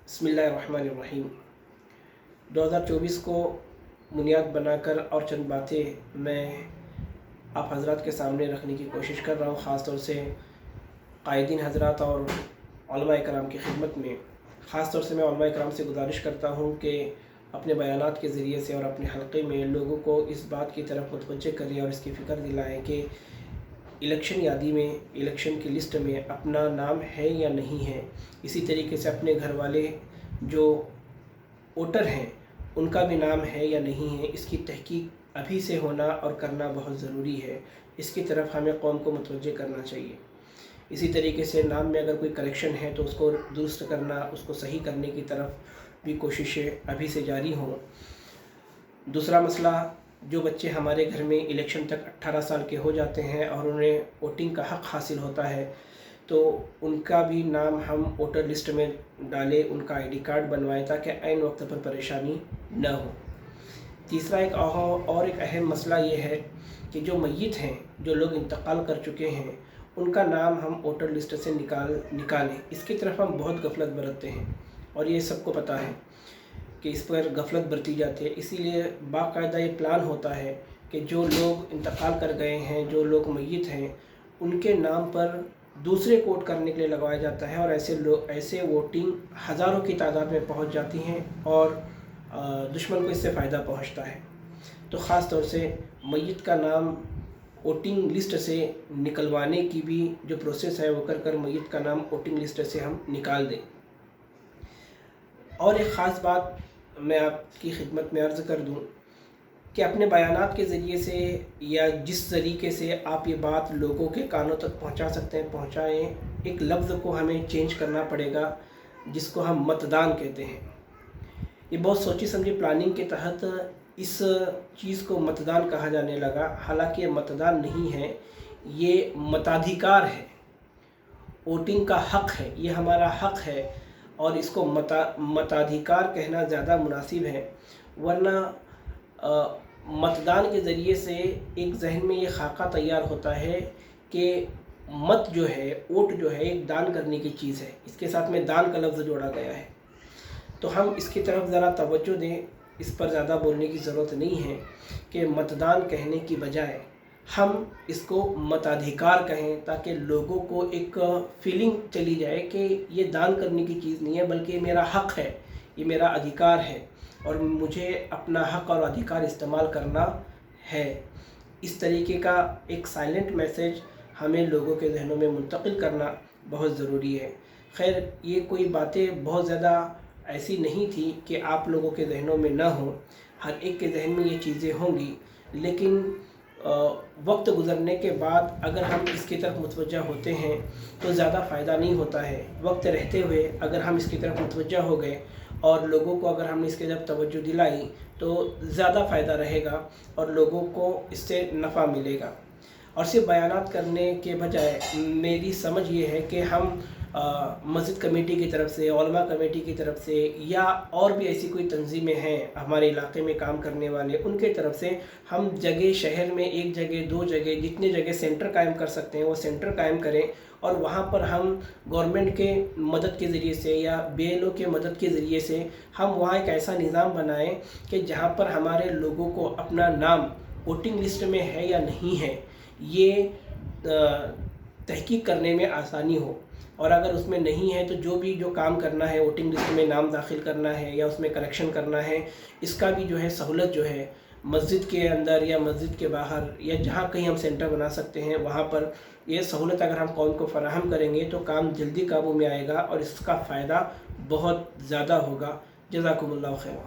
बिस्मिल्लाहिर्रहमानिर्रहीम। 2024 को बुनियाद बनाकर और चंद बातें मैं आप हज़रात के सामने रखने की कोशिश कर रहा हूँ, ख़ास तौर से कायदीन हज़रात और उलमा इकराम की खिदमत में। ख़ास तौर से मैं उलमा इकराम से गुजारिश करता हूँ कि अपने बयानात के ज़रिए से और अपने हल्क़े में लोगों को इस बात की तरफ मुतवज्जे करें और इसकी फ़िक्र दिलाएँ कि इलेक्शन यादी में, इलेक्शन की लिस्ट में अपना नाम है या नहीं है। इसी तरीके से अपने घर वाले जो वोटर हैं उनका भी नाम है या नहीं है, इसकी तहकीक अभी से होना और करना बहुत ज़रूरी है। इसकी तरफ हमें कौम को मुतवज्जे करना चाहिए। इसी तरीके से नाम में अगर कोई करेक्शन है तो उसको दुरुस्त करना, उसको सही करने की तरफ भी कोशिशें अभी से जारी हों। दूसरा मसला, जो बच्चे हमारे घर में इलेक्शन तक 18 साल के हो जाते हैं और उन्हें वोटिंग का हक़ हासिल होता है तो उनका भी नाम हम वोटर लिस्ट में डालें, उनका आईडी कार्ड बनवाएं ताकि ऐन वक्त पर परेशानी न हो। तीसरा एक अहम मसला ये है कि जो मय्यत हैं, जो लोग इंतकाल कर चुके हैं, उनका नाम हम वोटर लिस्ट से निकालें। इसकी तरफ हम बहुत गफलत बरतते हैं और ये सबको पता है कि इस पर गफलत बरती जाती है। इसीलिए बाकायदा ये प्लान होता है कि जो लोग इंतकाल कर गए हैं, जो लोग मय्यत हैं, उनके नाम पर दूसरे कोड करने के लिए लगवाया जाता है और ऐसे वोटिंग हज़ारों की तादाद में पहुंच जाती हैं और दुश्मन को इससे फ़ायदा पहुंचता है। तो ख़ास तौर से मय्यत का नाम वोटिंग लिस्ट से निकलवाने की भी जो प्रोसेस है वो कर मय्यत का नाम वोटिंग लिस्ट से हम निकाल दें। और एक ख़ास बात मैं आपकी खिदमत में अर्ज़ कर दूं कि अपने बयानात के ज़रिए से या जिस तरीके से आप ये बात लोगों के कानों तक पहुंचा सकते हैं पहुंचाएं। एक लफ्ज़ को हमें चेंज करना पड़ेगा जिसको हम मतदान कहते हैं। ये बहुत सोची समझी प्लानिंग के तहत इस चीज़ को मतदान कहा जाने लगा, हालांकि ये मतदान नहीं है, ये मताधिकार है। वोटिंग का हक़ है, ये हमारा हक़ है और इसको मताधिकार कहना ज़्यादा मुनासिब है। वरना मतदान के ज़रिए से एक जहन में ये खाका तैयार होता है कि मत जो है, वोट जो है, एक दान करने की चीज़ है। इसके साथ में दान का लफ्ज़ जोड़ा गया है। तो हम इसकी तरफ ज़रा तवज्जो दें, इस पर ज़्यादा बोलने की ज़रूरत नहीं है कि मतदान कहने की बजाय हम इसको मताधिकार कहें ताकि लोगों को एक फीलिंग चली जाए कि ये दान करने की चीज़ नहीं है बल्कि ये मेरा हक़ है, ये मेरा अधिकार है और मुझे अपना हक़ और अधिकार इस्तेमाल करना है। इस तरीके का एक साइलेंट मैसेज हमें लोगों के जहनों में मुंतकिल करना बहुत ज़रूरी है। खैर, ये कोई बातें बहुत ज़्यादा ऐसी नहीं थी कि आप लोगों के जहनों में ना हो, हर एक के जहन में ये चीज़ें होंगी, लेकिन वक्त गुज़रने के बाद अगर हम इसकी तरफ मुतवज्जा होते हैं तो ज़्यादा फ़ायदा नहीं होता है। वक्त रहते हुए अगर हम इसकी तरफ मुतवज्जा हो गए और लोगों को अगर हमने इसकी तरफ तवज्जो दिलाई तो ज़्यादा फ़ायदा रहेगा और लोगों को इससे नफ़ा मिलेगा। और सिर्फ बयानात करने के बजाय मेरी समझ ये है कि हम मस्जिद कमेटी की तरफ से, उलमा कमेटी की तरफ से या और भी ऐसी कोई तंजीमें हैं हमारे इलाके में काम करने वाले, उनके तरफ से हम जगह, शहर में एक जगह, दो जगह, जितने जगह सेंटर कायम कर सकते हैं वो सेंटर कायम करें और वहाँ पर हम गवर्नमेंट के मदद के ज़रिए से या BLO के मदद के ज़रिए से हम वहाँ एक ऐसा निज़ाम बनाएं कि जहाँ पर हमारे लोगों को अपना नाम वोटिंग लिस्ट में है या नहीं है ये तहकीक करने में आसानी हो। और अगर उसमें नहीं है तो जो काम करना है, वोटिंग लिस्ट में नाम दाखिल करना है या उसमें करेक्शन करना है, इसका भी जो है सहूलत जो है मस्जिद के अंदर या मस्जिद के बाहर या जहाँ कहीं हम सेंटर बना सकते हैं वहाँ पर ये सहूलत अगर हम कौम को फराहम करेंगे तो काम जल्दी काबू में आएगा और इसका फ़ायदा बहुत ज़्यादा होगा। जज़ाकुमुल्लाह खैर।